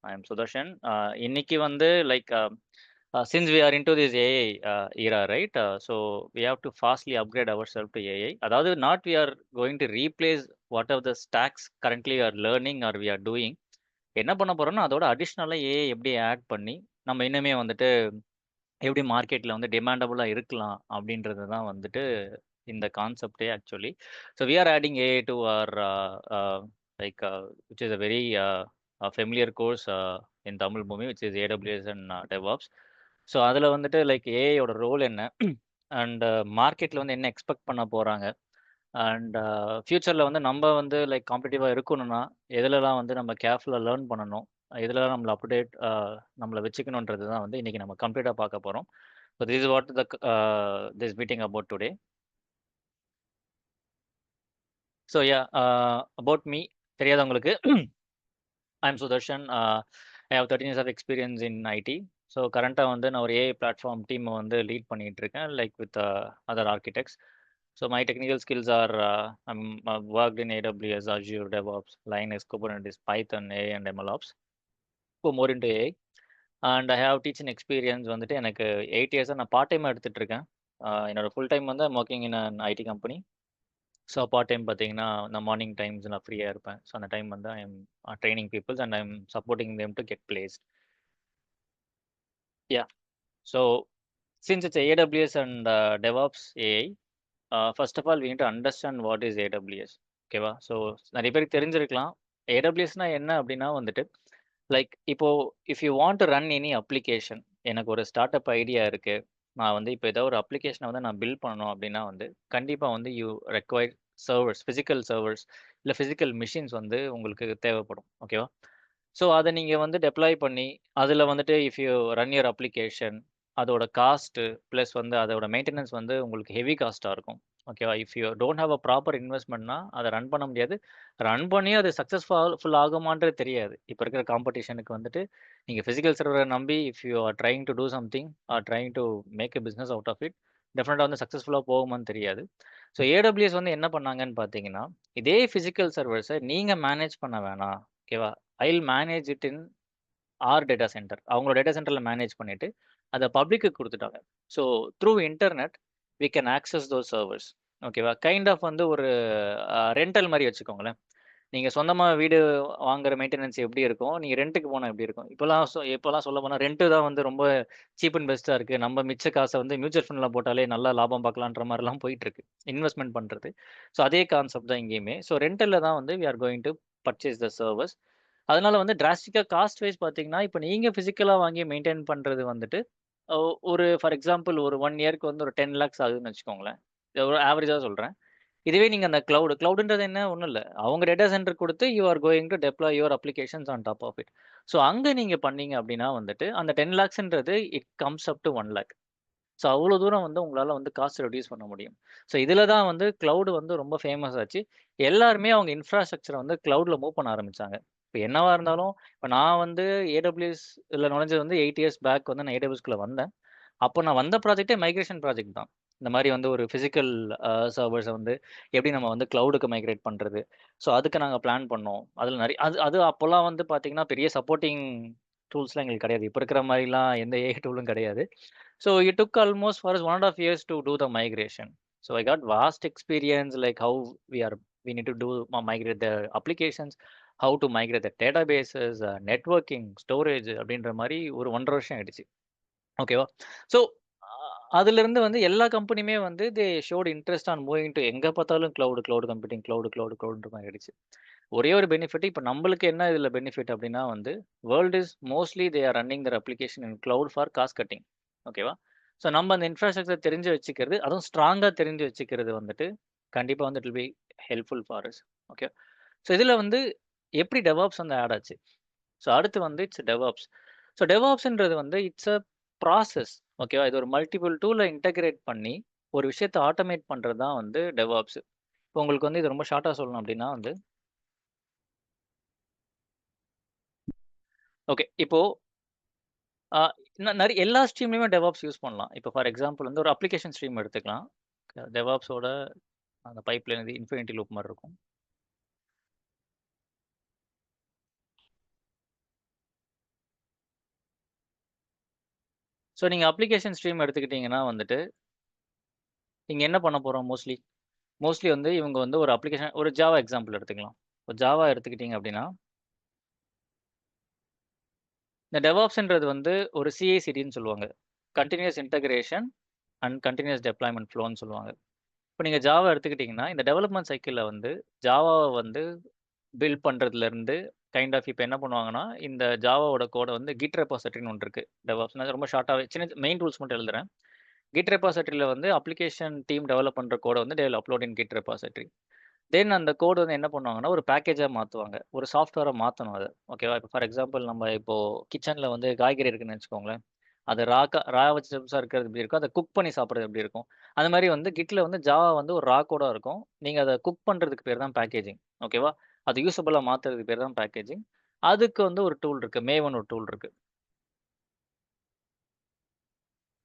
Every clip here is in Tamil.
I am Sudarshan. இன்னைக்கு வந்து like since we are into this AI era, right? So we have to fastly upgrade ourselves to AI. அதாவது not we are going to replace whatever the stacks currently we are learning or we are doing. என்ன பண்ண போறோம்னா அதோட அடிஷ்னலாக ஏஐ எப்படி ஆட் பண்ணி நம்ம இன்னுமே வந்துட்டு எப்படி மார்க்கெட்டில் வந்து டிமாண்டபுளாக இருக்கலாம் அப்படின்றது தான் வந்துட்டு இந்த கான்செப்டே actually. So we are adding AI to or like which is a very familiar course in Tamil movie which is AWS and DevOps. So அதில் வந்துட்டு லைக் ஏஐயோட ரோல் என்ன அண்ட் மார்க்கெட்டில் வந்து என்ன எக்ஸ்பெக்ட் பண்ண போகிறாங்க அண்ட் ஃப்யூச்சரில் வந்து நம்ம வந்து லைக் காம்படிட்டிவாக இருக்கணும்னா எதுலலாம் வந்து நம்ம கேர்ஃபுல்லாக லேர்ன் பண்ணணும், எதுலலாம் நம்மளை அப்டேட் நம்மளை வச்சுக்கணுன்றது தான் வந்து இன்றைக்கி நம்ம கம்ப்ளீட்டாக பார்க்க போகிறோம். So this is what the this meeting about today. So ya about me தெரியாதவங்களுக்கு I am Sudarshan. I have 13 years of experience in IT. So கரண்ட்டாக வந்து நான் ஒரு ஏஐ பிளாட்ஃபார்ம் டீமை வந்து லீட் பண்ணிகிட்டு இருக்கேன் like with other architects. So my technical skills are I've worked in AWS, Azure, DevOps, Linux, Kubernetes, Python, AI and MLOps. இப்போ more into AI. And I have teaching experience வந்துட்டு எனக்கு 8 இயர்ஸாக நான் பார்ட் டைமாக எடுத்துகிட்டு இருக்கேன். என்னோட ஃபுல் டைம் வந்து I'm working in an IT company. So part time பார்த்தீங்கன்னா நான் மார்னிங் டைம்ஸ் நான் ஃப்ரீயாக இருப்பேன். ஸோ அந்த டைம் வந்து I am training peoples and I am supporting them to get placed. Yeah. So since it's AWS and DevOps AI, first of all we need to understand what is AWS. ஓகேவா? ஸோ நிறைய பேருக்கு தெரிஞ்சிருக்கலாம் AWSனா என்ன அப்படின்னா வந்துட்டு லைக் இப்போ if you want to run any application, எனக்கு ஒரு ஸ்டார்ட் அப் ஐடியா இருக்கு, நான் வந்து இப்போ ஏதோ ஒரு அப்ளிகேஷனை வந்து நான் பில்ட் பண்ணணும் அப்படின்னா வந்து கண்டிப்பாக வந்து you require servers, physical servers இல்லை ஃபிசிக்கல் மிஷின்ஸ் வந்து உங்களுக்கு தேவைப்படும். ஓகேவா? ஸோ அதை நீங்கள் வந்து டெப்ளாய் பண்ணி அதில் வந்துட்டு if you run your application, அதோட காஸ்ட்டு ப்ளஸ் வந்து அதோட மெயின்டெனன்ஸ் வந்து உங்களுக்கு ஹெவி காஸ்ட்டாக இருக்கும். ஓகேவா? If you don't have a proper இன்வெஸ்ட்மெண்ட்னா அதை ரன் பண்ண முடியாது. ரன் பண்ணி அது சக்ஸஸ்ஃபுல் ஆகுமான்றது தெரியாது. இப்போ இருக்கிற காம்படிஷனுக்கு வந்துட்டு நீங்கள் ஃபிசிக்கல் சர்வரை நம்பி if you are trying to do something or trying to make a business out of it, டெஃபினட்டாக வந்து சக்ஸஸ்ஃபுல்லாக போகுமான்னு தெரியாது. ஸோ ஏடபிள்யூஎஸ் வந்து என்ன பண்ணாங்கன்னு பார்த்தீங்கன்னா, இதே ஃபிசிக்கல் சர்வர்ஸை நீங்கள் மேனேஜ் பண்ண வேணாம். ஓகேவா? I'll manage it in our data center. அவங்களோட டேட்டா சென்டரில் மேனேஜ் பண்ணிவிட்டு அதை பப்ளிக்கு கொடுத்துட்டாங்க. So through internet we can access those servers. ஓகேவா? கைண்ட் ஆஃப் வந்து ஒரு ரெண்டல் மாதிரி வச்சுக்கோங்களேன். நீங்கள் சொந்தமாக வீடு வாங்குற மெயின்டெனன்ஸ் எப்படி இருக்கும், நீங்கள் ரெண்ட்டுக்கு போனால் எப்படி இருக்கும். இப்போலாம் சொல்ல போனால் ரெண்ட்டு தான் வந்து ரொம்ப சீப் அண்ட் பெஸ்ட்டாக இருக்குது. நம்ம மிச்ச காசை வந்து மியூச்சுவல் ஃபண்டில் போட்டாலே நல்லா லாபம் பார்க்கலான்ற மாதிரிலாம் போயிட்டுருக்கு இன்வெஸ்ட்மெண்ட் பண்ணுறது. ஸோ அதே கான்செப்ட் தான் இங்கேயுமே. ஸோ ரெண்டலில் தான் வந்து we are going to purchase the servers. அதனால வந்து டிராஸ்டிக்கா காஸ்ட் வைஸ் பார்த்தீங்கன்னா, இப்ப நீங்க பிசிக்கலா வாங்கி மெயின்டெயின் பண்றது வந்துட்டு, ஒ ஒரு ஃபார் எக்ஸாம்பிள் ஒரு 1 இயர்க்கு வந்து ஒரு 10 லேக்ஸ் ஆகுதுன்னு வச்சுக்கோங்களேன். இது ஒரு ஆவரேஜா சொல்றேன். இதுவே நீங்க அந்த கிளவுடுன்றது என்ன ஒண்ணும் இல்ல. அவங்க டேட்டா சென்டர் குடுத்து you are going to deploy your applications on top of it. So அங்க நீங்க பண்ணீங்க அப்டின்னா வந்துட்டு, அந்த 10 லேக்ஸ்ன்றது it comes up to 1 lakh. So அவ்வளோ தூரம் வந்து உங்களால வந்து காஸ்ட் ரெட்யூஸ் பண்ண முடியும். ஸோ இதில தான் வந்து கிளவுட் வந்து ரொம்ப ஃபேமஸ் ஆச்சு. எல்லாருமே அவங்க இன்ஃப்ராஸ்ட்ரக்சர வந்து கிளவுட்ல மூவ் பண்ண ஆரம்பிச்சாங்க. இப்ப என்னவா இருந்தாலும் இப்ப நான் வந்து AWS இதுல நுழைஞ்சது வந்து 8 இயர்ஸ் பேக் வந்து நான் AWSக்குள்ள வந்தேன். அப்போ நான் வந்த ப்ராஜெக்ட்டே மைக்ரேஷன் ப்ராஜெக்ட் தான். இந்த மாரி வந்து ஒரு பிசிக்கல் சர்வர்ஸ வந்து எப்படி நம்ம வந்து கிளவுடுக்கு மைக்ரேட் பண்றது. ஸோ அதுக்கு நாங்க பிளான் பண்ணோம். அதுல நெறைய அது அது அப்போலாம் வந்து பார்த்தீங்கன்னா, பெரிய சப்போர்ட்டிங் டூல்ஸ்லாம் எங்களுக்கு கிடையாது. இப்ப இருக்கிற மாரிலாம் எந்த ஏஐ டூலும் கிடையாது. So it took almost for us 1.5 years to do the migration. So I got vast experience like how we need to do migrate the applications, how to migrate the databases, networking, storage அப்படின்ற மாரி ஒரு 1.5 வருஷம் ஆயிடுச்சு. ஓகேவா? ஸோ அதிலிருந்து வந்து எல்லா கம்பெனியுமே வந்து ஷோட் இன்ட்ரெஸ்ட் ஆன் மூவிங் டூ எங்க பார்த்தாலும் கிளவுட் கம்ப்யூட்டிங், கிளவுட்ன்ற மாரி ஆயிடுச்சு. ஒரே ஒரு பெனிஃபிட் இப்ப நம்மளுக்கு என்ன இதுல பெனிஃபிட் அப்டின்னா வந்து, world is mostly they are running their application in cloud for cost cutting. ஓகேவா? ஸோ நம்ம அந்த இன்ஃப்ராஸ்ட்ரக்சர் தெரிஞ்சு வச்சுக்கிறது, அதுவும் ஸ்ட்ராங்கா தெரிஞ்சு வச்சுக்கிறது வந்துட்டு, கண்டிப்பா வந்து it will be helpful for us. Okay. So இதுல வந்து எப்படி டெவாப்ஸ் வந்து ஆட் ஆச்சு? ஸோ அடுத்து வந்து இட்ஸ் டெவாப்ஸ். ஸோ டெவாப்ஸ்ன்றது வந்து இட்ஸ் அ ப்ராசஸ். ஓகேவா? இது ஒரு மல்டிபிள் டூல இன்டகிரேட் பண்ணி, ஒரு விஷயத்த ஆட்டோமேட் பண்றது தான் வந்து டெவாப்ஸ். இப்போ உங்களுக்கு வந்து இது ரொம்ப ஷார்ட்டா சொல்லணும் அப்டின்னா வந்து ஓகே. இப்போ அ நெறைய எல்லா ஸ்ட்ரீம்லயுமே டெவாப்ஸ் யூஸ் பண்ணலாம். இப்போ ஃபார் எக்ஸாம்பிள் வந்து ஒரு அப்ளிகேஷன் ஸ்ட்ரீம் எடுத்துக்கலாம். டெவாப்ஸோட அந்த பைப்லைன் வந்து இன்ஃபினிட்டி லூப் மாரி இருக்கும். ஸோ நீங்க அப்ளிகேஷன் ஸ்ட்ரீம் எடுத்துக்கிட்டீங்கன்னா வந்துட்டு, இங்க என்ன பண்ண போறோம் மோஸ்ட்லி? மோஸ்ட்லி வந்து இவங்க வந்து ஒரு அப்ளிகேஷன் ஒரு ஜாவா எக்ஸாம்பிள் எடுத்துக்கலாம். இப்போ ஜாவா எடுத்துக்கிட்டீங்க அப்படின்னா, இந்த டெவாப்ஸ்ன்றது வந்து ஒரு சிஐ/சிடின்னு சொல்லுவாங்க. கன்டினியூயஸ் இன்டகிரேஷன் அண்ட் கன்டினியூயஸ் டெப்ளாய்மென்ட் ஃப்ளோன்னு சொல்லுவாங்க. இப்ப நீங்க ஜாவா எடுத்துக்கிட்டீங்கன்னா, இந்த டெவலப்மென்ட் சைக்கிள்ல வந்து ஜாவாவ வந்து பில்ட் பண்றதுலருந்து கைண்ட் ஆஃப் இப்ப என்ன பண்ணுவாங்கன்னா, இந்த ஜாவாவோட கோட வந்து கிட் ரெபாசிட்டரின்னு ஒண்ணு இருக்கு. டெவாப்ஸ்னா ரொம்ப ஷார்ட்டாவே சின்ன மெயின் ரூல்ஸ் மட்டும் எழுதுறேன். கிட் ரெபாசிட்டரில வந்து அப்ளிகேஷன் டீம் டெவலப் பண்ற கோட வந்து they will upload in git repository. Then அந்த கோட் வந்து என்ன பண்ணுவாங்கன்னா, ஒரு பேக்கேஜா மாத்துவாங்க. ஒரு சாஃப்ட்வேரா மாத்தணும் அத. ஓகேவா? இப்ப ஃபார் எக்ஸாம்பிள் நம்ம இப்போ கிட்சன்ல வந்து காய்கறி இருக்குன்னு வச்சுக்கோங்களேன். அது ரா வெஜிடபிள்ஸா இருக்கிறது எப்படி இருக்கும்? அத குக் பண்ணி சாப்பிடுறது எப்படி இருக்கும்? அந்த மாரி வந்து கிட்ல வந்து ஜாவா வந்து ஒரு ரா கோடா இருக்கும். நீங்க அத குக் பண்றதுக்கு பேர் தான் பேக்கேஜிங். ஓகேவா? அது யூசபிளா மாத்துறதுக்கு பேர் தான் பேக்கேஜிங். அதுக்கு வந்து ஒரு டூல் இருக்கு. மேவன் ஒரு டூல் இருக்கு.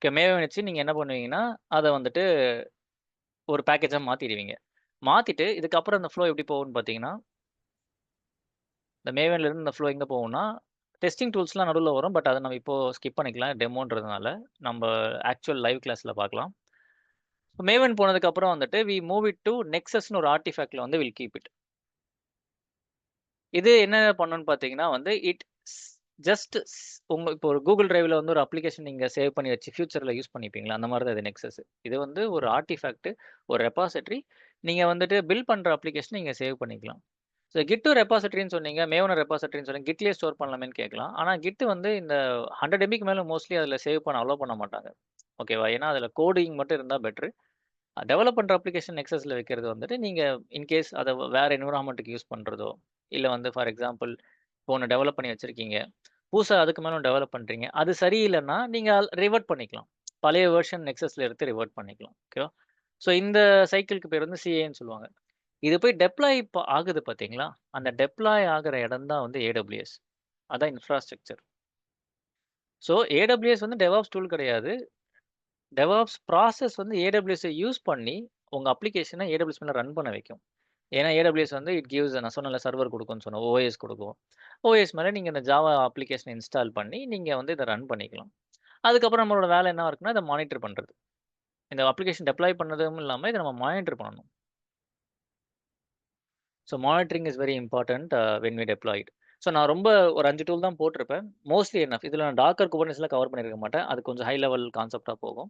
மேவன் வச்சு நீங்க என்ன பண்ணுவீங்கன்னா, அத வந்துட்டு ஒரு பேக்கேஜா மாத்திருவீங்க. மாத்திட்டு இதுக்கப்புறம் அந்த ஃப்ளோ எப்படி போகும்ன்னு பார்த்தீங்கன்னா, இந்த மேவன்ல இருந்து இந்த ஃப்ளோ எங்க போகும்னா, டெஸ்டிங் டூல்ஸ்லாம் நடுவுல வரும். பட் அத நம்ம இப்போ ஸ்கிப் பண்ணிக்கலாம். டெமோன்றதுனால. நம்ப ஆக்சுவல் லைவ் கிளாஸ்ல பார்க்கலாம். மேவன் போனதுக்கப்புறம் வந்துட்டு, வி மூவ் இட் டூ நெக்ஸஸ்ன்னு ஒரு ஆர்டிஃபேக்ட்ல வந்து வில் கீப் இட். இது என்ன பண்ணும்னு பார்த்தீங்கன்னா வந்து, இட் ஸ் ஜஸ்ட் உங்க இப்போ ஒரு Google Driveல வந்து ஒரு அப்ளிகேஷன் நீங்க சேவ் பண்ணி வச்சு ஃபியூச்சர்ல யூஸ் பண்ணிப்பீங்களா? அந்த மாரி தான் இது நெக்ஸஸ். இது வந்து ஒரு ஆர்டிஃபேக்ட், ஒரு ரெபாசிட்டரி. நீங்க வந்துட்டு பில்ட் பண்ற அப்ளிகேஷன நீங்க சேவ் பண்ணிக்கலாம். ஸோ கிட் டூ ரெபாசிட்டரின்னு சொன்னீங்க. மேவன ரெபாசிட்டரின்னு சொன்னீங்க. கிட்லயே ஸ்டோர் பண்ணலாமேன்னு கேட்கலாம். ஆனா கிட் வந்து இந்த 100 எம்பிக்கு மேல மோஸ்ட்லி அதுல சேவ் பண்ண அலோ பண்ண மாட்டாங்க. ஓகேவா? ஏன்னா அதுல கோடிங் மட்டும் இருந்தா பெட்டரு. டெவலப் பண்ற அப்ளிகேஷன் நெக்ஸஸ்ல வைக்கிறது வந்துட்டு, நீங்க இன்கேஸ் அத வேற என்விரான்மென்ட்க்கு யூஸ் பண்றதோ, இல்ல வந்து ஃபார் எக்ஸாம்பிள் இப்போ ஒண்ணு டெவலப் பண்ணி வச்சிருக்கீங்க. புதுசா அதுக்கு மேல டெவலப் பண்றீங்க. அது சரியில்லன்னா, நீங்க ரிவர்ட் பண்ணிக்கலாம். பழைய வெர்ஷன் நெக்ஸஸ்ல எடுத்து ரிவர்ட் பண்ணிக்கலாம். ஓகேவா? ஸோ இந்த சைக்கிள்க்கு பேர் வந்து சிஏன்னு சொல்லுவாங்க. இது போய் டெப்ளாய் ஆகுது பார்த்தீங்களா? அந்த டெப்ளாய் ஆகுற இடம் தான் வந்து AWS. அதான் இன்ஃப்ராஸ்ட்ரக்சர். ஸோ AWS வந்து டெவாப்ஸ் டூல் கிடையாது. டெவாப்ஸ் ப்ராசஸ் வந்து AWS யூஸ் பண்ணி, உங்க அப்ளிகேஷன AWS மேல ரன் பண்ண வைக்கும். ஏன்னா AWS வந்து இட் கிவ்ஸ் நான் சொன்னேன்ல சர்வர் குடுக்கும்னு சொன்னேன். OS குடுக்கும். OS மேல நீங்க இந்த ஜாவா அப்ளிகேஷன இன்ஸ்டால் பண்ணி, நீங்க வந்து இத ரன் பண்ணிக்கலாம். அதுக்கப்புறம் நம்மளோட வேலை என்னவா இருக்குன்னா, இத மானிட்டர் பண்றது. இந்த அப்ளிகேஷன் டெப்ளாய் பண்ணதும் இல்லாம, இத நம்ம மானிட்டர் பண்ணணும். So monitoring is very important when we deploy it. So நான் ரொம்ப ஒரு 5 டூல் தான் போட்டிருப்பேன். Mostly enough. இதுல நான் டாக்கர், குபர்நெட்ஸ்லாம் கவர் பண்ணியிருக்க மாட்டேன். அது கொஞ்சம் ஹை லெவல் கான்செப்ட்டா போகும்.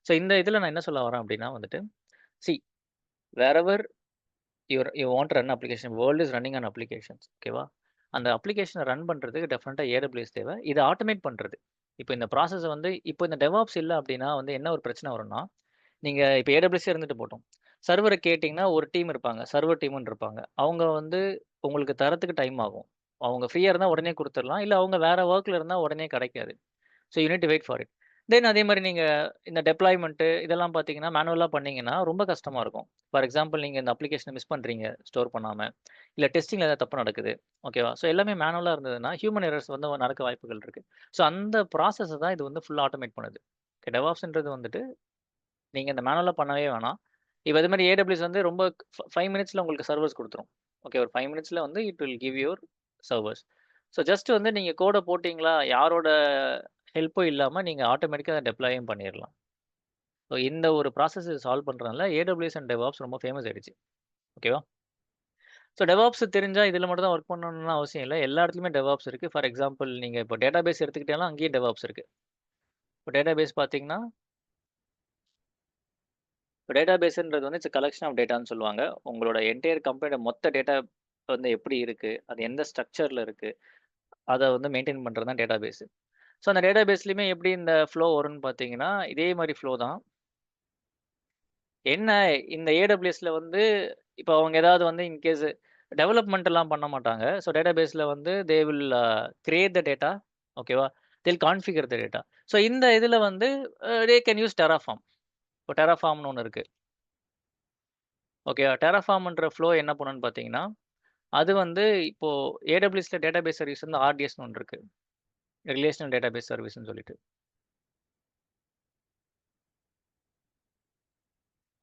ஸோ இந்த இதுல நான் என்ன சொல்ல வரேன் அப்டின்னா வந்துட்டு, see wherever you want to run application, world is running on applications. ஓகேவா? அந்த அப்ளிகேஷன ரன் பண்றதுக்கு டெஃபினட்டா AWS தேவை. இத ஆட்டோமேட் பண்றது. இப்ப இந்த ப்ராசஸ வந்து இப்போ இந்த டெவாப்ஸ் இல்ல அப்டின்னா வந்து என்ன ஒரு பிரச்சனை வரும்னா, நீங்க இப்ப AWS இருந்துட்டு போட்டும். சர்வர கேட்டீங்கன்னா, ஒரு டீம் இருப்பாங்க. சர்வர் டீம்ன்னு இருப்பாங்க. அவங்க வந்து உங்களுக்கு தர்றதுக்கு டைம் ஆகும். அவங்க ஃப்ரீயா இருந்தா உடனே குடுத்துரலாம். இல்ல அவங்க வேற வொர்க்ல இருந்தா உடனே கிடைக்காது. So you need to wait for it. Then அதே மாரி நீங்க இந்த டெப்ளாய்மென்ட் இதெல்லாம் பார்த்தீங்கன்னா, மேனுவலா பண்ணீங்கன்னா ரொம்ப கஷ்டமா இருக்கும். ஃபார் எக்ஸாம்பிள் நீங்க இந்த அப்ளிகேஷன மிஸ் பண்றீங்க ஸ்டோர் பண்ணாம. இல்ல டெஸ்டிங்ல ஏதாவது தப்பு நடக்குது. ஓகேவா? ஸோ எல்லாமே மேனுவலா இருந்ததுன்னா, ஹியூமன் எரர்ஸ் வந்து நடக்க வாய்ப்புகள் இருக்கு. ஸோ அந்த ப்ராசஸ தான் இது வந்து ஃபுல்லா ஆட்டோமேட் பண்ணுது. டெவாப்ஸ்ன்றது வந்துட்டு நீங்க இந்த மேனுவலா பண்ணவே வேணாம். இப்ப அதே மாரி AWS வந்து ரொம்ப 5 மினிட்ஸ்ல உங்களுக்கு சர்வர்ஸ் குடுத்துரும். ஓகே. ஒரு 5 மினிட்ஸ்ல வந்து it will give your servers. So just வந்து நீங்க கோட போட்டீங்களா, யாரோட ஹெல்ப்பும் இல்லாம நீங்க ஆட்டோமேட்டிக்கா அத டெப்ளாயும் பண்ணிறலாம். ஸோ இந்த ஒரு ப்ராசஸ சால்வ் பண்றதுனால AWS அண்ட் DevOps ரொம்ப ஃபேமஸ் ஆயிடுச்சு. ஓகேவா? ஸோ DevOps தெரிஞ்சா இதுல மட்டும் தான் வொர்க் பண்ணணும்னு அவசியம் இல்ல. எல்லா இடத்துலயுமே DevOps இருக்கு. ஃபார் எக்ஸாம்பிள் நீங்க இப்போ டேட்டாபேஸ் எடுத்துக்கிட்டாலும் அங்கேயும் DevOps இருக்கு. இப்போ டேட்டாபேஸ் பார்த்தீங்கன்னா, இப்போ டேட்டாபேஸ்ன்றது வந்து இட்ஸ் கலெக்ஷன் ஆஃப் டேட்டான்னு சொல்லுவாங்க. உங்களோட என்டையர் கம்பெனியோட மொத்த டேட்டா வந்து எப்படி இருக்கு? அது எந்த ஸ்ட்ரக்சர்ல இருக்கு? அத வந்து மெயின்டெயின் பண்றது தான் டேட்டாபேஸ். ஸோ அந்த டேட்டாபேஸ்லயுமே எப்படி இந்த ஃப்ளோ வரும்னு பார்த்தீங்கன்னா, இதே மாரி ஃப்ளோ தான். என்ன இந்த AWSல வந்து இப்போ அவங்க ஏதாவது வந்து இன்கேஸ் டெவலப்மெண்ட் எல்லாம் பண்ண மாட்டாங்க. ஸோ டேட்டாபேஸ்ல வந்து they will create the data. ஓகேவா? They will configure the data. So இந்த இதுல வந்து தே கேன் யூஸ் Terraform. இப்போ Terraformன்னு ஒண்ணு இருக்கு. ஓகேவா? Terraformன்ற ஃப்ளோ என்ன பண்ணும்னு பார்த்தீங்கன்னா, அது வந்து இப்போ AWSல டேட்டாபேஸ் சர்வீஸ் வந்து RDSன்னு ஒண்ணு இருக்கு. ரிலேஷனல் டேட்டாபேஸ் சர்வீஸ்ன்னு சொல்லிட்டு.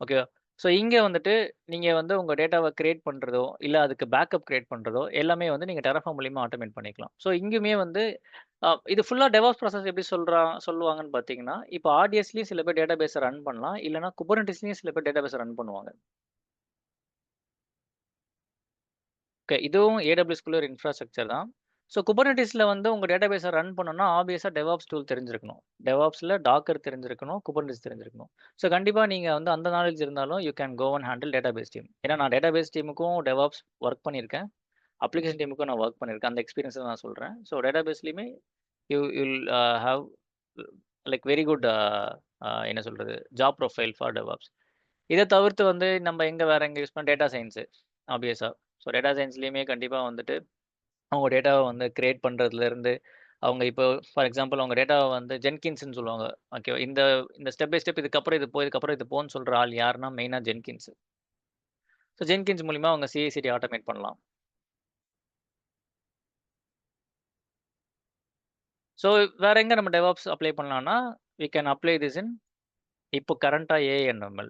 ஓகேவா? ஸோ இங்க வந்துட்டு நீங்க வந்து உங்க டேட்டாவ கிரியேட் பண்றதோ, இல்ல அதுக்கு பேக்கப் கிரியேட் பண்றதோ, எல்லாமே வந்து நீங்க Terraform மூலியமா ஆட்டோமேட் பண்ணிக்கலாம். ஸோ இங்கேயுமே வந்து இது ஃபுல்லா டெவாப்ஸ் ப்ராசஸ் எப்படி சொல்லுவாங்கன்னு பார்த்தீங்கன்னா, இப்போ RDSலயும் சில பேர் டேட்டாபேஸ ரன் பண்ணலாம். இல்லன்னா குபர்நெட்டிஸ்லயும் சில பேர் டேட்டாபேஸ ரன் பண்ணுவாங்க. ஓகே. இதுவும் AWSக்குள்ள ஒரு இன்ஃப்ராஸ்ட்ரக்சர் தான். ஸோ குபர்நெட்டிஸ்ல வந்து உங்க டேட்டாபேஸ ரன் பண்ணணும்னா, ஆப்வியஸா டெவாப்ஸ் டூல் தெரிஞ்சிருக்கணும். டெவாப்ஸ்ல டாக்கர் தெரிஞ்சிருக்கணும், குபர்நெட்டிஸ் தெரிஞ்சிருக்கணும். ஸோ கண்டிப்பா நீங்க வந்து அந்த நாலேட்ஜ் இருந்தாலும் you can go and handle database team. ஏன்னா நான் டேட்டாபேஸ் டீமுக்கும் டெவாப்ஸ் ஒர்க் பண்ணியிருக்கேன். அப்ளிகேஷன் டீமுக்கும் நான் ஒர்க் பண்ணியிருக்கேன். அந்த எக்ஸ்பீரியன்ஸ நான் சொல்றேன். ஸோ டேட்டாபேஸ்லயுமே you will have like very good என்ன சொல்றது? Job profile for DevOps. இத தவிர்த்து வந்து நம்ம வேற எங்க யூஸ் பண்ண டேட்டா சயன்ஸ் ஆப்வியஸா. ஸோ டேட்டா சயன்ஸ்லயுமே கண்டிப்பா வந்துட்டு அவங்க டேட்டாவ வந்து கிரியேட் பண்றதுலருந்து, அவங்க இப்போ ஃபார் எக்ஸாம்பிள் அவங்க டேட்டாவ வந்து ஜென்கின்ஸ்ன்னு சொல்லுவாங்க. ஓகேவா? இந்த இந்த ஸ்டெப் பை ஸ்டெப் இதுக்கப்புறம் இது போ, இதுக்கப்புறம் இது போன்னு சொல்ற ஆள் யாருன்னா மெயினா ஜென்கின்ஸ். ஸோ ஜென்கின்ஸ் மூலியமா அவங்க CI/CD ஆட்டோமேட் பண்ணலாம். ஸோ வேற எங்க நம்ம டெவாப்ஸ் அப்ளை பண்ணலாம்னா, we can apply this in இப்போ கரண்ட்டா AI/ML.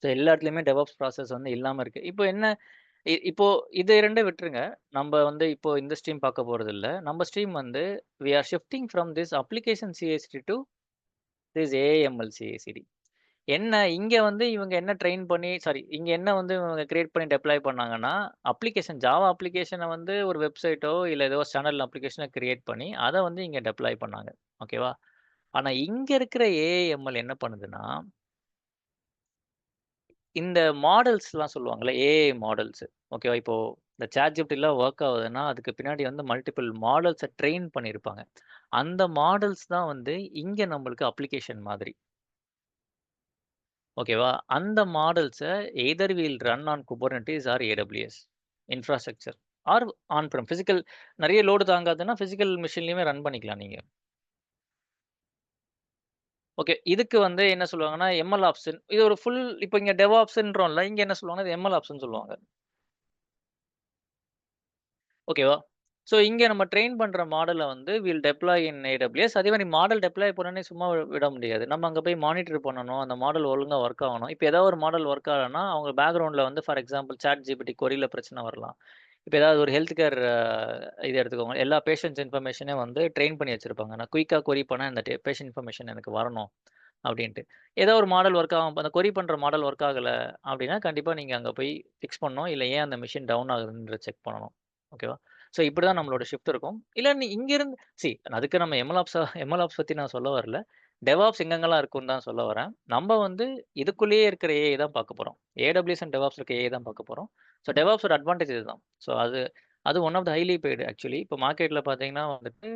ஸோ எல்லா இடத்துலயுமே டெவாப்ஸ் ப்ராசஸ் வந்து இல்லாம இருக்கு. இப்போ என்ன இப்போ இது 2 விட்டுருங்க. நம்ப வந்து இப்போ இந்த ஸ்ட்ரீம் பார்க்க போறதில்ல. நம்ம ஸ்ட்ரீம் வந்து we are shifting from this application CI/CD to this AI/ML CI/CD. என்ன இங்க வந்து இவங்க என்ன ட்ரெயின் பண்ணி இங்க என்ன வந்து இவங்க கிரியேட் பண்ணி டெப்ளாய் பண்ணாங்கன்னா, ஜாவா அப்ளிகேஷன வந்து ஒரு வெப்சைட்டோ, இல்ல ஏதோ ஸ்டாண்டர்ட் அப்ளிகேஷன கிரியேட் பண்ணி, அத வந்து இங்க டெப்ளாய் பண்ணாங்க. ஓகேவா? ஆனா இங்க இருக்கிற AI/ML என்ன பண்ணுதுன்னா, இந்த மாடல்ஸ்லாம் சொல்லுவாங்கல்ல, ஏஐ மாடல்ஸ். ஓகேவா? இப்போ இந்த ChatGPTலாம் ஒர்க் ஆகுதுன்னா, அதுக்கு பின்னாடி வந்து மல்டிபிள் மாடல்ஸ ட்ரெயின் பண்ணியிருப்பாங்க. அந்த மாடல்ஸ் தான் வந்து இங்க நம்மளுக்கு அப்ளிகேஷன் மாதிரி. ஓகேவா? அந்த மாடல்ஸ either will run on Kubernetes or AWS infrastructure or on prem physical நெறைய லோடு தாங்காதுன்னா, பிசிக்கல் மெஷின்லயுமே ரன் பண்ணிக்கலாம் நீங்க. ஓகே. இதுக்கு வந்து என்ன சொல்லுவாங்கன்னா, ML ஆப்ஷன். இது ஒரு ஃபுல் இப்ப இங்க டெவாப்ஸ்ன்றோம்ல, இங்க என்ன சொல்லுவாங்கன்னா, இது ML ஆப்ஸ்ன்னு சொல்லுவாங்க. ஓகேவா? ஸோ இங்க நம்ம ட்ரெயின் பண்ற மாடல வந்து வில் டெப்ளாய் இன் AWS. அதே மாரி மாடல் டெப்ளாய் பண்ணோனே சும்மா விட முடியாது. நம்ம அங்க போய் மானிட்டர் பண்ணணும். அந்த மாடல் ஒழுங்கா ஒர்க் ஆகணும். இப்ப ஏதாவது ஒரு மாடல் ஒர்க் ஆகலன்னா, அவங்க பேக்கிரவுண்ட்ல வந்து ஃபார் எக்ஸாம்பிள் ChatGPT கொரில பிரச்சனை வரலாம். இப்ப ஏதாவது ஒரு ஹெல்த் கேர் இது எடுத்துக்கோங்க. எல்லா பேஷண்ட்ஸ் இன்ஃபர்மேஷனையும் வந்து ட்ரெயின் பண்ணி வச்சிருப்பாங்க. நான் குயிக்கா கொரி பண்ணா இந்த பேஷண்ட் இன்ஃபர்மேஷன் எனக்கு வரணும் அப்டின்ட்டு. ஏதோ ஒரு மாடல் ஒர்க் ஆகாம அந்த கொரி பண்ற மாடல் ஒர்க் ஆகல அப்டின்னா, கண்டிப்பா நீங்க அங்க போய் ஃபிக்ஸ் பண்ணணும். இல்ல ஏன் அந்த மெஷின் டவுன் ஆகுதுன்றத செக் பண்ணணும். ஓகேவா? ஸோ இப்படிதான் நம்மளோட ஷிஃப்ட் இருக்கும். இல்ல நீ இங்கிருந்து அதுக்கு நம்ம எம்எல்ஆப்ஸ் பத்தி நான் சொல்ல வரல. டெவாப்ஸ் எங்கெங்கலாம் இருக்குன்னு தான் சொல்ல வரேன். நம்ம வந்து இதுக்குள்ளேயே இருக்கிற ஏஐ தான் பார்க்க போறோம். AWS அண்ட் டெவாப்ஸ் இருக்க ஏஐ தான் பார்க்க போறோம். ஸோ டெவாப்ஸோட அட்வான்டேஜ் இதுதான். ஸோ அது அது one of the highly paid actually. இப்போ மார்க்கெட்ல பார்த்தீங்கன்னா வந்துட்டு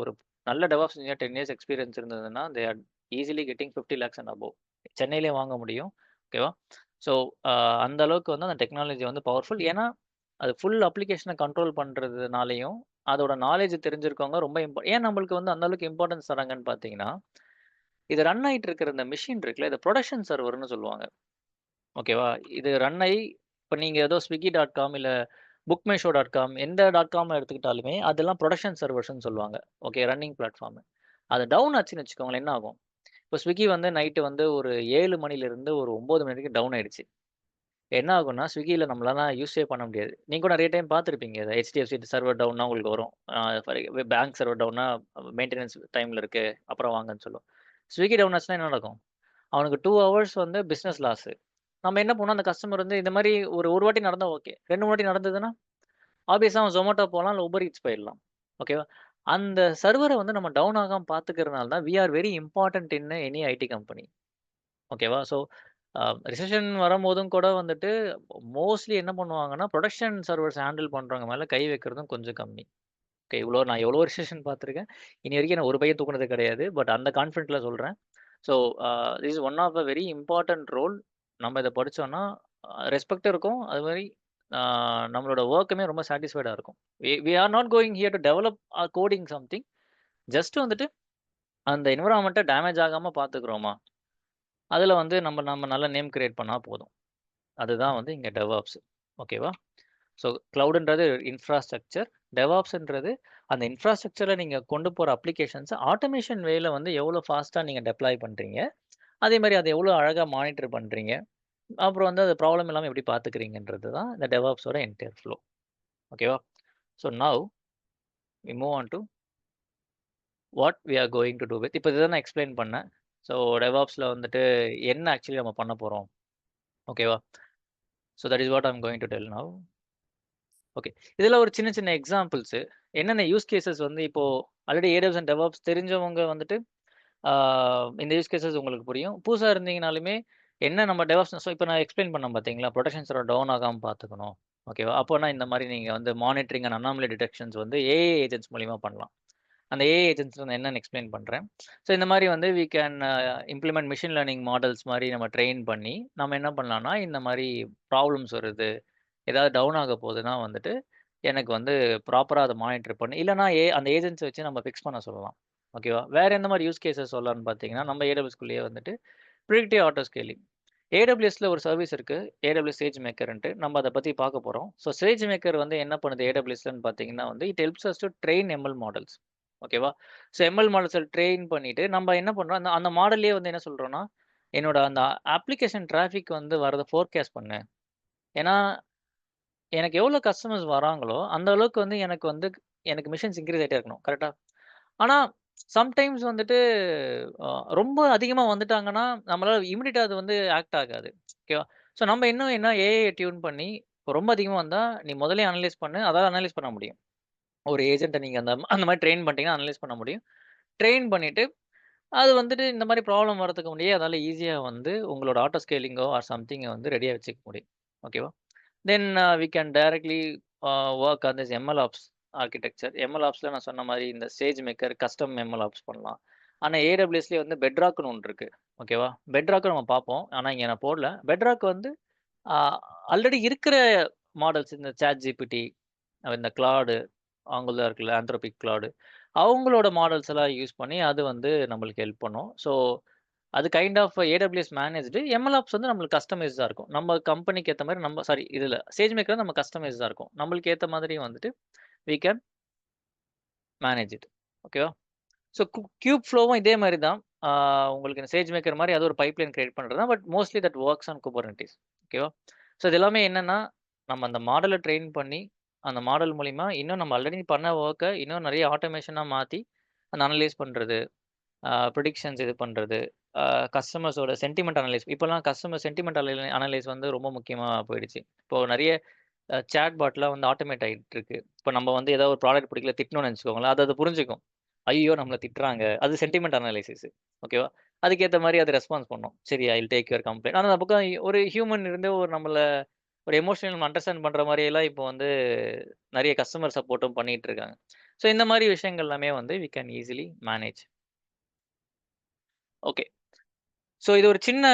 ஒரு நல்ல டெவாப்ஸ் இன்ஜினியர் 10 இயர்ஸ் எக்ஸ்பீரியன்ஸ் இருந்ததுன்னா, they are easily getting 50 lakhs and above. சென்னையிலேயே வாங்க முடியும். ஓகேவா? ஸோ அந்த அளவுக்கு வந்து அந்த டெக்னாலஜி வந்து பவர்ஃபுல். ஏன்னா அது ஃபுல் அப்ளிகேஷன கண்ட்ரோல் பண்றதுனாலயும், அதோட நாலேட்ஜ் தெரிஞ்சிருக்கவங்க ரொம்ப ஏன் நம்மளுக்கு வந்து அந்த அளவுக்கு இம்பார்ட்டன்ஸ் தராங்கன்னு பார்த்தீங்கன்னா, இது ரன் ஆயிட்டு இருக்கிற இந்த மெஷின் இருக்குல்ல, இத புரொடக்ஷன் சர்வர்ன்னு சொல்லுவாங்க. ஓகேவா? இது ரன் ஆயி இப்ப நீங்க ஏதோ swiggy.com இல்ல bookmyshow.com எந்த .com எடுத்துக்கிட்டாலுமே, அதெல்லாம் புரொடக்ஷன் சர்வர்ஸ்ன்னு சொல்லுவாங்க. Okay running platform. அது டவுன் ஆச்சுன்னு வச்சுக்கோங்களேன், என்ன ஆகும்? இப்ப Swiggy வந்து நைட் வந்து ஒரு 7 மணிலிருந்து ஒரு 9 மணி வரைக்கும் டவுன் ஆயிடுச்சு. என்ன ஆகும்னா, Swiggyல நம்மளால யூஸே பண்ண முடியாது. நீங்க கூட நெறைய டைம் பார்த்திருப்பீங்க. இத HDFC சர்வர் டவுன்னா உங்களுக்கு வரும். ஃபார் பேங்க் சர்வர் டவுன்னா மெயின்டனன்ஸ் டைம்ல இருக்கு. அப்புறம் வாங்கன்னு சொல்லும். Swiggy டவுன் ஆச்சுன்னா என்ன நடக்கும்? அவனுக்கு 2 ஹவர்ஸ் வந்து பிசினஸ் லாஸ். நம்ம என்ன பண்ணோம், அந்த கஸ்டமர் வந்து இந்த மாரி ஒரு வாட்டி நடந்தா ஓகே. 2, 3 வாட்டி நடந்ததுன்னா, ஆப்வியஸா அவன் Zomato போலாம், இல்ல Uber Eats போயிடலாம். ஓகேவா? அந்த சர்வர வந்து நம்ம டவுன் ஆகாம பார்த்துக்கிறனால தான், we are very important in any IT company. ஓகேவா? ஸோ ரிசெஷன் வரும்போதும் கூட வந்துட்டு மோஸ்ட்லி என்ன பண்ணுவாங்கன்னா, புரொடக்ஷன் சர்வர்ஸ் ஹேண்டில் பண்றவங்க மேல கை வைக்கிறதும் கொஞ்சம் கம்மி. ஓகே நான் எவ்வளோ ரிசெஷன் பார்த்துருக்கேன். இனி வரைக்கும் நான் ஒரு பையன் தூக்குனது கிடையாது. பட் அந்த கான்ஃபிடென்ட்ல சொல்றேன். So this is one of a very important role. நம்ம இத படிச்சோம்னா ரெஸ்பெக்ட் இருக்கும். அது மாரி நம்மளோட வொர்க்குமே ரொம்ப சாட்டிஸ்ஃபைடா இருக்கும். We are not going here to develop or coding something. Just வந்துட்டு அந்த என்வைரன்மென்ட்ட டேமேஜ் ஆகாம பார்த்துக்கிறோமா, அதுல வந்து நம்ம நம்ம நல்ல நேம் கிரியேட் பண்ணா போதும். அதுதான் வந்து இங்க டெவாப்ஸ். ஓகேவா? So கிளவுடுன்றது infrastructure. டெவாப்ஸ்ன்றது அந்த இன்ஃப்ராஸ்ட்ரக்சர்ல நீங்க கொண்டு போற அப்ளிகேஷன்ஸ ஆட்டோமேஷன் வேல வந்து எவ்வளோ ஃபாஸ்ட்டா நீங்க டெப்ளாய் பண்றீங்க. அதே மாரி அத எவ்வளோ அழகா மானிட்டர் பண்றீங்க. அப்புறம் வந்து அது ப்ராப்ளம் இல்லாம எப்படி பார்த்துக்கிறீங்கன்றது தான் இந்த டெவாப்ஸோட என்டையர் ஃப்ளோ. ஓகேவா? So now we move on to what we are going to do with. இப்போ இத நான் எக்ஸ்ப்ளைன் பண்ணேன். ஸோ DevOpsல வந்துட்டு என்ன ஆக்சுவலி நம்ம பண்ண போறோம். ஓகேவா? So that is what I am going to tell now. Okay. இதுல ஒரு சின்ன சின்ன எக்ஸாம்பிள்ஸு. என்னென்ன யூஸ் கேஸஸ் வந்து இப்போ ஆல்ரெடி AWS அண்ட் DevOps தெரிஞ்சவங்க வந்துட்டு ஆ இந்த யூஸ் கேஸஸ் உங்களுக்கு புரியும். புதுசா இருந்தீங்கனாலுமே என்ன நம்ம DevOps இப்ப நான் எக்ஸ்ப்ளைன் பண்ணேன் பார்த்தீங்களா? புரொடக்ஷன் சர்வர் டவுன் ஆகாம பார்த்துக்கணும். ஓகேவா? அப்போனா இந்த மாரி நீங்க வந்து மானிட்டரிங் அண்ட் அனாமலி டிடெக்ஷன்ஸ் வந்து ஏஐ ஏஜென்ட்ஸ் மூலியமா பண்ணலாம். அந்த ஏஐ ஏஜென்ட்ஸ் நான் என்னன்னு எக்ஸ்ப்ளைன் பண்றேன். ஸோ இந்த மாரி வந்து we can implement machine learning models மாரி நம்ம ட்ரெயின் பண்ணி, நம்ம என்ன பண்ணலாம்னா, இந்த மாரி ப்ராப்ளம்ஸ் வருது. ஏதாவது டவுன் ஆக போகுதுன்னா வந்துட்டு, எனக்கு வந்து ப்ராப்பரா அத மானிட்டர் பண்ணி இல்லன்னா அந்த ஏஜென்ட்ஸ வச்சு நம்ம ஃபிக்ஸ் பண்ண சொல்லலாம். ஓகேவா? வேற எந்த மாரி யூஸ் கேஸஸ் சொல்லலாம்னு பார்த்தீங்கன்னா, நம்ம AWSக்குள்ளேயே வந்துட்டு பிரிடிக்டிவ் ஆட்டோ ஸ்கேலிங். AWSல ஒரு சர்வீஸ் இருக்கு. AWS SageMakerன்ட்டு. நம்ம அத பத்தி பார்க்க போறோம். ஸோ SageMaker வந்து என்ன பண்ணுது AWSலன்னு பார்த்தீங்கன்னா வந்து, it helps us to train ML models. ஓகேவா? ஸோ எம்எல் மாடல்ஸ ட்ரெயின் பண்ணிட்டு, நம்ம என்ன பண்றோம், அந்த அந்த மாடல்லயே வந்து என்ன சொல்றோம்னா, என்னோட அந்த அப்ளிகேஷன் டிராஃபிக் வந்து வரத ஃபோர்காஸ்ட் பண்ணு. ஏன்னா எனக்கு எவ்வளோ கஸ்டமர்ஸ் வராங்களோ, அந்த அளவுக்கு வந்து எனக்கு மிஷின்ஸ் இன்கிரீஸ் ஆயிட்டே இருக்கணும். கரெக்ட்டா? ஆனா, சம்டைம்ஸ் வந்துட்டு அ ரொம்ப அதிகமா வந்துட்டாங்கன்னா, நம்மளால இம்மீடியட்டா அது வந்து ஆக்ட் ஆகாது. ஓகேவா? ஸோ நம்ம இன்னும் என்ன ஏஐ டியூன் பண்ணி, இப்போ ரொம்ப அதிகமா வந்தா, நீ முதல்லயே அனலைஸ் பண்ணு. அதால அனலைஸ் பண்ண முடியும். ஒரு ஏஜென்ட்ட நீங்க அந்த அந்த மாரி ட்ரெயின் பண்ணிட்டீங்கன்னா, அனலைஸ் பண்ண முடியும். ட்ரெயின் பண்ணிட்டு, அது வந்துட்டு இந்த மாரி ப்ராப்ளம் வரதுக்கு முன்னாடியே அதால ஈஸியா வந்து உங்களோட ஆட்டோ ஸ்கேலிங்கோ ஆர் சம்திங்க வந்து ரெடியா வச்சுக்க முடியும். ஓகேவா? Then we can directly work on this MLOps architecture. MLOpsல நான் சொன்ன மாரி இந்த SageMaker, கஸ்டம் MLOps பண்ணலாம். ஆனா AWSலயே வந்து பெட்ராக்ன்னு ஒண்ணு இருக்கு. ஓகேவா? பெட்ராக்கும் நம்ம பார்ப்போம். ஆனா இங்க நான் போடல. பெட்ராக் வந்து ஆ ஆல்ரெடி இருக்கிற மாடல்ஸ் இந்த ChatGPT, இந்த Claude அவங்கள்தான் இருக்குல்ல Anthropic Claude அவங்களோட மாடல்ஸ் எல்லாம் யூஸ் பண்ணி அது வந்து நம்மளுக்கு ஹெல்ப் பண்ணும். ஸோ அது kind of AWS managed. MLOps வந்து நம்மளுக்கு கஸ்டமைஸ்டா இருக்கும். நம்ம கம்பெனிக்கு ஏத்த மாரி நம்ம சாரி இதுல SageMaker நம்ம கஸ்டமைஸ்டா இருக்கும். நம்மளுக்கு ஏத்த மாதிரி வந்துட்டு வி கேன் மேனேஜ் இட். ஓகேவா? ஸோ கியூப் ஃப்ளோவும் இதே மாரி தான். ஆ உங்களுக்கு இந்த SageMaker மாரி அது ஒரு பைப்லைன் கிரியேட் பண்றது தான். But mostly that works on Kubernetes. ஓகேவா? ஸோ இது எல்லாமே என்னன்னா, நம்ம அந்த மாடல ட்ரெயின் பண்ணி, அந்த மாடல் மூலியமா இன்னும் நம்ம ஆல்ரெடி பண்ண வொர்க்க இன்னும் நெறைய ஆட்டோமேஷனா மாத்தி, அந்த அனலைஸ் பண்றது. ப்ரிடிக்ஷன்ஸ் இது பண்றது. கஸ்டமர்ஸோட சென்டிமென்ட் அனலைஸ் இப்போலாம் கஸ்டமர் சென்டிமென்ட் அனலைஸ் வந்து ரொம்ப முக்கியமா போயிடுச்சு. இப்போ நெறைய சாட் பாட்லாம் வந்து ஆட்டோமேட் ஆயிட்டுருக்கு. இப்போ நம்ம வந்து ஏதாவது ஒரு ப்ராடக்ட் பிடிக்கல திட்டினோம்னு வச்சுக்கோங்களேன், அது அது புரிஞ்சுக்கும். ஐய்யயோ! நம்மள திட்டுறாங்க. அது சென்டிமென்ட் அனலைசிஸ். ஓகேவா? அதுக்கேத்த மாரி அது ரெஸ்பான்ஸ் பண்ணும். சரி I will take your complaint. ஆனா அந்த பக்கம் ஒரு ஹியூமன் இருந்து ஒரு நம்மள ஒரு எமோஷனல் அண்டர்ஸ்டாண்ட் பண்ற மாரியெல்லாம் இப்போ வந்து நெறைய கஸ்டமர் சப்போர்ட்டும் பண்ணிட்டு இருக்காங்க. ஸோ இந்த மாரி விஷயங்கள் எல்லாமே வந்து we can easily manage. Okay. So இது ஒரு சின்ன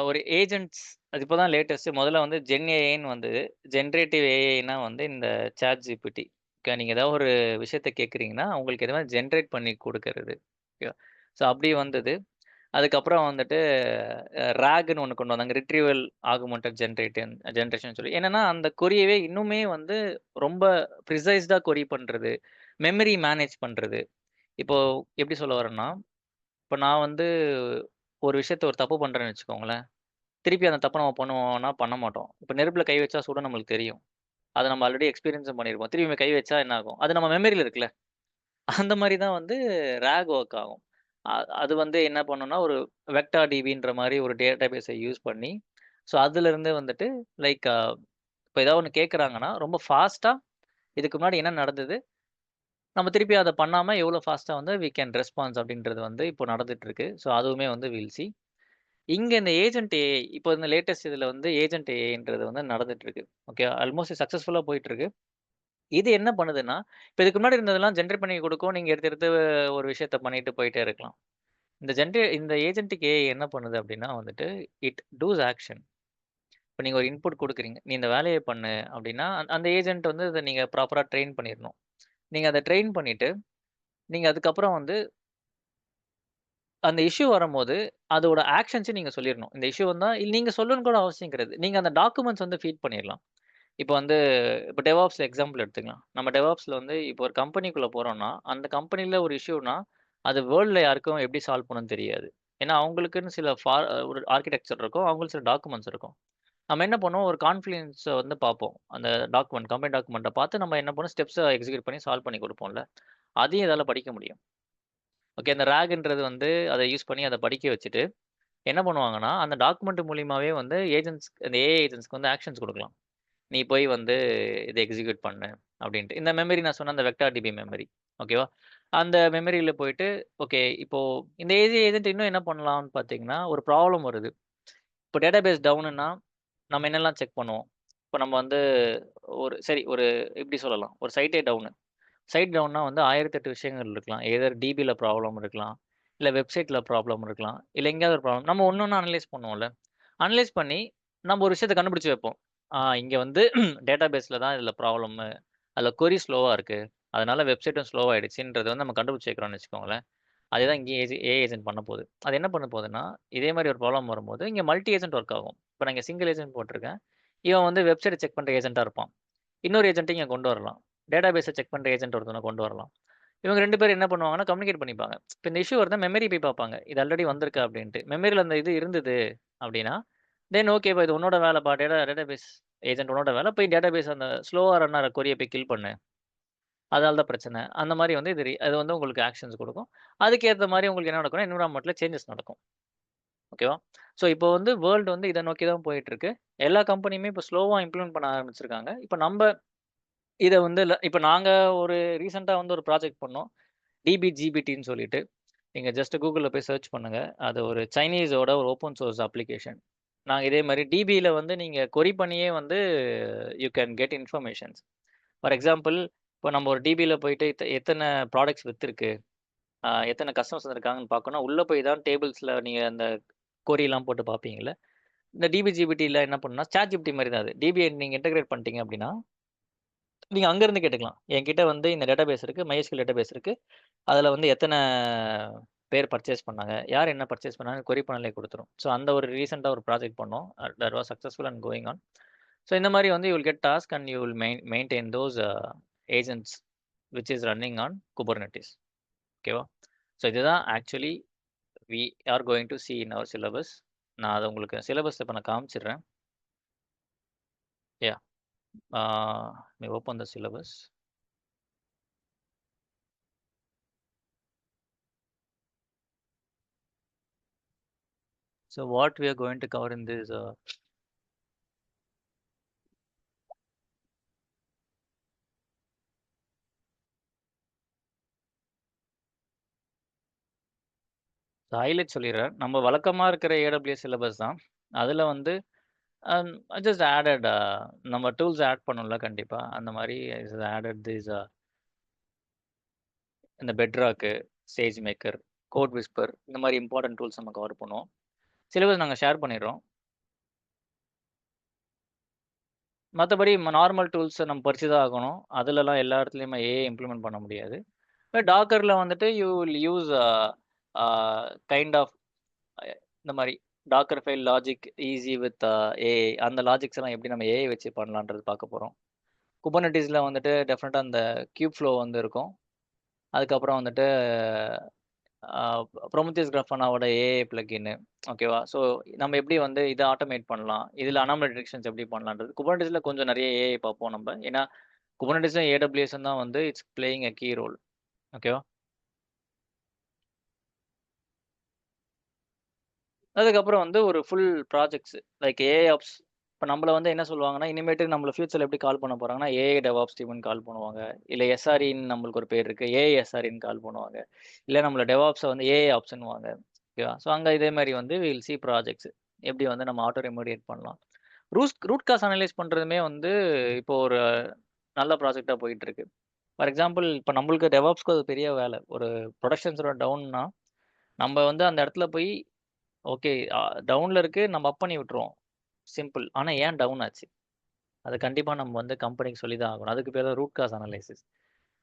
ஒரு ஏஜென்ட்ஸ் அது இப்போ தான் லேட்டஸ்ட். முதல்ல வந்து ஜென் ஏஐன்னு வந்தது. ஜெனரேட்டிவ் ஏஐன்னா வந்து இந்த சாட் ஜிபிடி. நீங்க ஏதாவது ஒரு விஷயத்த கேட்குறீங்கன்னா, உங்களுக்கு எது மாரி ஜெனரேட் பண்ணி குடுக்கறது. ஓகேவா? ஸோ அப்படி வந்தது. அதுக்கப்புறம் வந்துட்டு ராக்ன்னு ஒண்ணு கொண்டு வந்தாங்க. ரிட்ரீவல் ஆகுமென்டட் ஜெனரேஷன் சொல்லி. என்னன்னா, அந்த கொரியவே இன்னுமே வந்து ரொம்ப ப்ரிசைஸ்டா கொரி பண்றது. மெமரி மேனேஜ் பண்றது. இப்போ எப்படி சொல்ல வரேன்னா, இப்ப நான் வந்து ஒரு விஷயத்த ஒரு தப்பு பண்றேன்னு வச்சுக்கோங்களேன். திருப்பி அந்த தப்ப நம்ம பண்ணுவோம்னா, பண்ண மாட்டோம். இப்ப நெருப்புல கை வச்சா சுடும்னு நம்மளுக்கு தெரியும். அத நம்ம ஆல்ரெடி எக்ஸ்பீரியன்ஸும் பண்ணியிருப்போம். திரும்பி கை வச்சா என்ன ஆகும்? அது நம்ம மெமரியில இருக்குல்ல. அந்த மாரி தான் வந்து ராக் ஒர்க் ஆகும். அ அது வந்து என்ன பண்ணும்னா, ஒரு வெக்டார் டிபின்ற மாரி ஒரு டேட்டாபேஸ யூஸ் பண்ணி, ஸோ அதிலிருந்து வந்துட்டு லைக் இப்ப ஏதாவது ஒண்ணு கேட்கறாங்கன்னா, ரொம்ப ஃபாஸ்ட்டா இதுக்கு முன்னாடி என்ன நடந்தது? நம்ம திருப்பி அத பண்ணாம எவ்வளோ ஃபாஸ்ட்டா வந்து வி கேன் ரெஸ்பான்ஸ் அப்படின்றது வந்து இப்போ நடந்துட்டு இருக்கு. ஸோ அதுவுமே வந்து வில் சி. இங்க இந்த ஏஜென்ட் ஏஐ இப்போ இந்த லேட்டஸ்ட் இதுல வந்து ஏஜென்ட் ஏஐன்றது வந்து நடந்துட்டு இருக்கு. ஓகே. ஆல்மோஸ்ட் சக்சஸ்ஃபுல்லா போயிட்டு இருக்கு. இது என்ன பண்ணுதுன்னா, இப்ப இதுக்கு முன்னாடி இருந்ததெல்லாம் ஜெனரேட் பண்ணி குடுக்கும். நீங்க எடுத்து எடுத்து ஒரு விஷயத்த பண்ணிட்டு போயிட்டே இருக்கலாம். இந்த ஏஜென்டிக் ஏஐ என்ன பண்ணுது அப்டின்னா வந்துட்டு, இட் டூஸ் ஆக்ஷன். இப்ப நீங்க ஒரு இன்புட் குடுக்குறீங்க. நீ இந்த வேலைய பண்ணு அப்டின்னா, அந்த ஏஜென்ட் வந்து இத நீங்க ப்ராப்பரா ட்ரெயின் பண்ணிறணும். நீங்க அத ட்ரெயின் பண்ணிட்டு, நீங்க அதுக்கப்புறம் வந்து அந்த இஷ்யூ வரும்போது, அதோட ஆக்ஷன்ஸ நீங்க சொல்லிறணும். இந்த இஷ்யூ வந்தா நீங்க சொல்லணும்னு கூட அவசியம் கிடையாது. நீங்க அந்த டாக்குமெண்ட்ஸ் வந்து ஃபீட் பண்ணிறலாம். இப்ப வந்து இப்ப டெவாப்ஸ் எக்ஸாம்பிள் எடுத்துக்கலாம். நம்ம டெவாப்ஸ்ல வந்து இப்போ ஒரு கம்பெனிக்குள்ள போறோம்னா, அந்த கம்பெனில ஒரு இஷ்யூனா, அது வேர்ல்ட்ல யாருக்கும் எப்படி சால்வ் பண்ணணும்னு தெரியாது. ஏன்னா, அவங்களுக்குன்னு சில ஒரு ஆர்க்கிடெக்சர் இருக்கும். அவங்களுக்கு சில டாக்குமெண்ட்ஸ் இருக்கும். நம்ம என்ன பண்ணுவோம், ஒரு கான்ஃப்ளூயன்ஸ வந்து பார்ப்போம். அந்த டாக்குமெண்ட், கம்பெனி டாக்குமெண்ட்ட பார்த்து நம்ம என்ன பண்ணுவோம், ஸ்டெப்ஸ எக்ஸிக்யூட் பண்ணி சால்வ் பண்ணி குடுப்போம்ல. அதையும் இதால படிக்க முடியும். ஓகே. அந்த ராக்ன்றது வந்து அத யூஸ் பண்ணி அத படிக்க வச்சுட்டு, என்ன பண்ணுவாங்கன்னா, அந்த டாக்குமெண்ட் மூலியமாவே வந்து அந்த ஏஐ ஏஜென்ட்ஸ்க்கு வந்து ஆக்ஷன்ஸ் குடுக்கலாம். நீ போய் வந்து இத எக்ஸிக்யூட் பண்ணு அப்டின்ட்டு. இந்த மெமரி நான் சொன்ன அந்த வெக்டார் டிபி மெமரி. ஓகேவா? அந்த மெமரியில போயிட்டு, ஓகே இப்போ இந்த ஏஐ ஏஜென்ட் இன்னும் என்ன பண்ணலாம்னு பார்த்தீங்கன்னா, ஒரு ப்ராப்ளம் வருது. இப்போ டேட்டாபேஸ் டவுனுன்னா, நம்ம என்னலாம் செக் பண்ணுவோம்? இப்ப நம்ம வந்து ஒரு இப்டி சொல்லலாம். ஒரு சைட்டே டவுனு. சைட் டவுன்னா வந்து 1008 விஷயங்கள் இருக்கலாம். எய்தர் டிபில ப்ராப்ளம் இருக்கலாம். இல்ல வெப்சைட்ல ப்ராப்ளம் இருக்கலாம். இல்ல எங்கேயாவது ஒரு ப்ராப்ளம். நம்ம ஒண்ணு ஒண்ணா அனலைஸ் பண்ணுவோம்ல. அனலைஸ் பண்ணி நம்ம ஒரு விஷயத்த கண்டுபிடிச்சு வைப்போம். இங்க வந்து டேட்டாபேஸ்ல தான் இதுல ப்ராப்ளமு. அதுல கொரி ஸ்லோவா இருக்கு. அதனால வெப்சைட்டும் ஸ்லோவா ஆயிடுச்சுன்றத வந்து நம்ம கண்டுபிடிச்சு வைக்கிறோம்னு வச்சுக்கோங்களேன். அதேதான் இங்கேயும் ஏஐ ஏஜென்ட் பண்ண போது. அது என்ன பண்ண போதுன்னா, இதே மாரி ஒரு ப்ராப்ளம் வரும்போது, இங்க மல்டி ஏஜென்ட் ஒர்க் ஆகும். இப்ப நான் இங்க சிங்கிள் ஏஜென்ட் போட்டுருக்கேன். இவன் வந்து வெப்சைட்ட செக் பண்ற ஏஜென்ட்டா இருப்பான். இன்னொரு ஏஜென்ட்ட இங்க கொண்டு வரலாம். டேட்டாபேஸ செக் பண்ற ஏஜென்ட் ஒருத்தன கொண்டு வரலாம். இவங்க 2 பேரும் என்ன பண்ணுவாங்கன்னா, கம்யூனிகேட் பண்ணிப்பாங்க. இப்ப இந்த இஷ்யூ வருதுன்னா மெமரி போய் பார்ப்பாங்க. இது ஆல்ரெடி வந்திருக்கா அப்டின்ட்டு. மெமரில அந்த இது இருந்தது அப்டின்னா, தென் ஓகேப்பா இது உன்னோட வேலைப்பா. டேட்டாபேஸ் ஏஜென்ட் உன்னோட வேல. போய் டேட்டாபேஸ் அந்த ஸ்லோவா ரன் ஆற கொரிய போய் கில் பண்ணு. அதனால தான் பிரச்சனை. அந்த மாரி வந்து அது வந்து உங்களுக்கு ஆக்ஷன்ஸ் குடுக்கும். அதுக்கு ஏத்த மாரி உங்களுக்கு என்ன நடக்கும்னா, என்விரான்மென்ட்ல சேஞ்சஸ் நடக்கும். ஓகேவா? ஸோ இப்போ வந்து வேர்ல்டு வந்து இத நோக்கி தான் போயிட்டுருக்கு. எல்லா கம்பெனியுமே இப்ப ஸ்லோவா இம்ப்ளிமெண்ட் பண்ண ஆரம்பிச்சிருக்காங்க. இப்ப இத வந்து இப்ப நாங்க ஒரு ரீசென்ட்டா வந்து ஒரு ப்ராஜெக்ட் பண்ணோம். டிபிஜிபிடின்னு சொல்லிட்டு. நீங்க ஜஸ்ட் Googleல போய் சர்ச் பண்ணுங்க. அது ஒரு சைனீஸோட ஒரு ஓப்பன் சோர்ஸ் அப்ளிகேஷன். நாங்க இதே மாரி டிபில வந்து நீங்க கொரி பண்ணியே வந்து you can get informations. For example, இப்போ நம்ம ஒரு டிபில போயிட்டு எத்தன ப்ராடக்ட்ஸ் வித்திருக்கு, எத்தன கஸ்டமர்ஸ் வந்திருக்காங்கன்னு பார்க்கணும்னா, உள்ள போய் தான் டேபிள்ஸ்ல நீங்க அந்த கொரிலாம் போட்டு பார்ப்பீங்கல்ல. இந்த டிபிஜிபிடில என்ன பண்ணும்னா, ChatGPT மாரி தான் அது. டிபிய நீங்க இன்டகிரேட் பண்ணிட்டீங்க அப்டின்னா, நீங்க அங்கருந்து கேட்டுக்கலாம். என்கிட்ட வந்து இந்த டேட்டாபேஸ் இருக்கு. MySQL டேட்டாபேஸ் இருக்கு. அதுல வந்து எத்தன பேர் பர்ச்சேஸ் பண்ணாங்க? யார் என்ன பர்ச்சேஸ் பண்ணாங்கன்னு கொரி பண்ணலே குடுத்துரும். ஸோ அந்த ஒரு ரீசென்ட்டா ஒரு ப்ராஜெக்ட் பண்ணோம். That was successful and going on. So இந்த மாரி வந்து you will get task and you will maintain those agents which is running on Kubernetes. ஓகேவா? ஸோ இதுதான் actually we are going to see in our syllabus. நான் அத உங்களுக்கு சிலபஸ் இப்ப நான் காமிச்சிடுறேன். Yah! Ah may open the syllabus. So what we are going to cover in this highlight சொல்லிடுறேன். நம்ம வழக்கமா இருக்கிற AWS சிலபஸ் தான். அதுல வந்து ஜஸ்ட் ஆடட் நம்ம டூல்ஸ் ஆட் பண்ணோம்ல கண்டிப்பா. அந்த மாரி ஆடட் இந்த பெட்ராக்கு, சேஜ்மேக்கர், கோட் விஸ்பர் இந்த மாரி இம்பார்டன்ட் டூல்ஸ் நம்ம கவர் பண்ணுவோம். சிலபஸ் நாங்க ஷேர் பண்ணிடுறோம். மத்தபடி நார்மல் டூல்ஸ நம்ம படிச்சு தான் ஆகணும். அதுலலாம் எல்லா இடத்துலயுமே ஏஐ இம்ப்ளிமெண்ட் பண்ண முடியாது. டாக்கர்ல வந்துட்டு you will use a kind of இந்த மாரி Docker file logic easy with AI அந்த லாஜிக்ஸ் எல்லாம் எப்படி நம்ம ஏஐ வச்சு பண்ணலான்றது பார்க்க போறோம். குபர்னெட்டிஸ்ல வந்துட்டு டெஃபினட்டா அந்த கியூப் ஃப்ளோ வந்து இருக்கும். அதுக்கப்புறம் வந்துட்டு அ ப்ரொமீத்தியஸ் கிராஃபனாவோட ஏஐ பிளக்கின்னு ஓகேவா? ஸோ நம்ம எப்படி வந்து இத ஆட்டோமேட் பண்ணலாம்? இதுல அனாமலி டிடெக்ஷன்ஸ் எப்படி பண்ணலான்றது. குபர்னெட்டிஸ்ல கொஞ்சம் நெறைய ஏஐ பார்ப்போம் நம்ப. ஏன்னா குபர்னெட்டிஸும் ஏடபிள்யூஎஸும் தான் வந்து it's playing a key role. ஓகேவா? அதுக்கப்புறம் வந்து ஒரு full projects like AI ops. இப்ப நம்மள வந்து என்ன சொல்லுவாங்கன்னா, இனிமேட்டு நம்மள ஃபியூச்சர்ல எப்படி கால் பண்ண போறாங்கன்னா, ஏஐ டெவாப்ஸ் டீம்ன்னு கால் பண்ணுவாங்க. இல்ல எஸ்ஆர்இன்னு நம்மளுக்கு ஒரு பேர் இருக்கு. ஏஐ எஸ்ஆர்இன்னு கால் பண்ணுவாங்க. இல்ல நம்மள டெவாப்ஸ வந்து ஏஐ ஆப்ஸ்ன்னுவாங்க. ஓகேவா? ஸோ அங்க இதே மாரி வந்து வி வில் சி ப்ராஜெக்ட்ஸ். எப்படி வந்து நம்ம ஆட்டோ ரெமோடியேட் பண்ணலாம். ரூட் காஸ் அனலைஸ் பண்றதுமே வந்து இப்போ ஒரு நல்ல ப்ராஜெக்ட்டா போயிட்டு இருக்கு. ஃபார் எக்ஸாம்பிள் இப்ப நம்மளுக்கு டெவாப்ஸ்க்கு அது பெரிய வேல. ஒரு புரொடக்ஷன் சர்வர் டவுன்னா, நம்ம வந்து அந்த இடத்துல போய் ஓகே. டவுன்ல இருக்கு. நம்ம அப் பண்ணி விட்டுருவோம். சிம்பிள். ஆனா ஏன் டவுன் ஆச்சு? அத கண்டிப்பா நம்ம வந்து கம்பெனிக்கு சொல்லி தான் ஆகணும். அதுக்கு பேரு தான் ரூட் காஸ் அனலைசிஸ்.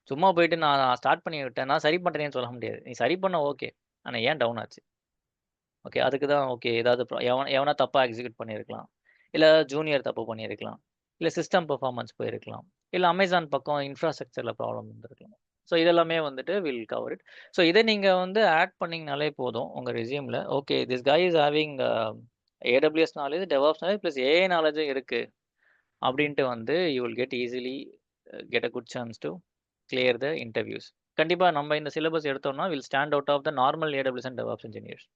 சும்மா போயிட்டு நான் ஸ்டார்ட் பண்ணி விட்டேன். நான் சரி பண்றேன்னு சொல்ல முடியாது. நீ சரி பண்ண ஓகே. ஆனா ஏன் டவுன் ஆச்சு? ஓகே. அதுக்கு தான் ஓகே. ஏதாவது எவனா தப்பா எக்ஸிக்யூட் பண்ணியிருக்கலாம். இல்ல ஜூனியர் தப்பு பண்ணியிருக்கலாம். இல்ல சிஸ்டம் பெர்ஃபார்மன்ஸ் போயிருக்கலாம். இல்ல அமேசான் பக்கம் இன்ஃப்ராஸ்ட்ரக்சர்ல ப்ராப்ளம் இருந்திருக்கலாம். ஸோ இதெல்லாமே வந்துட்டு வில் கவர் இட். ஸோ இத நீங்க வந்து ஆட் பண்ணீங்கனாலே போதும் உங்க ரெஸ்யூம்ல. Okay this guy is having AWS knowledge, DevOps knowledge plus AI நாலேஜும் இருக்கு. அப்படின்ட்டு வந்து you will get easily get a good chance to clear the interviews. கண்டிப்பா நம்ம இந்த சிலபஸ் எடுத்தோம்னா, will stand out of the normal AWS and DevOps engineers.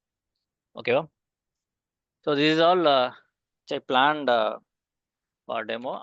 ஓகேவா? So this is all planned for demo.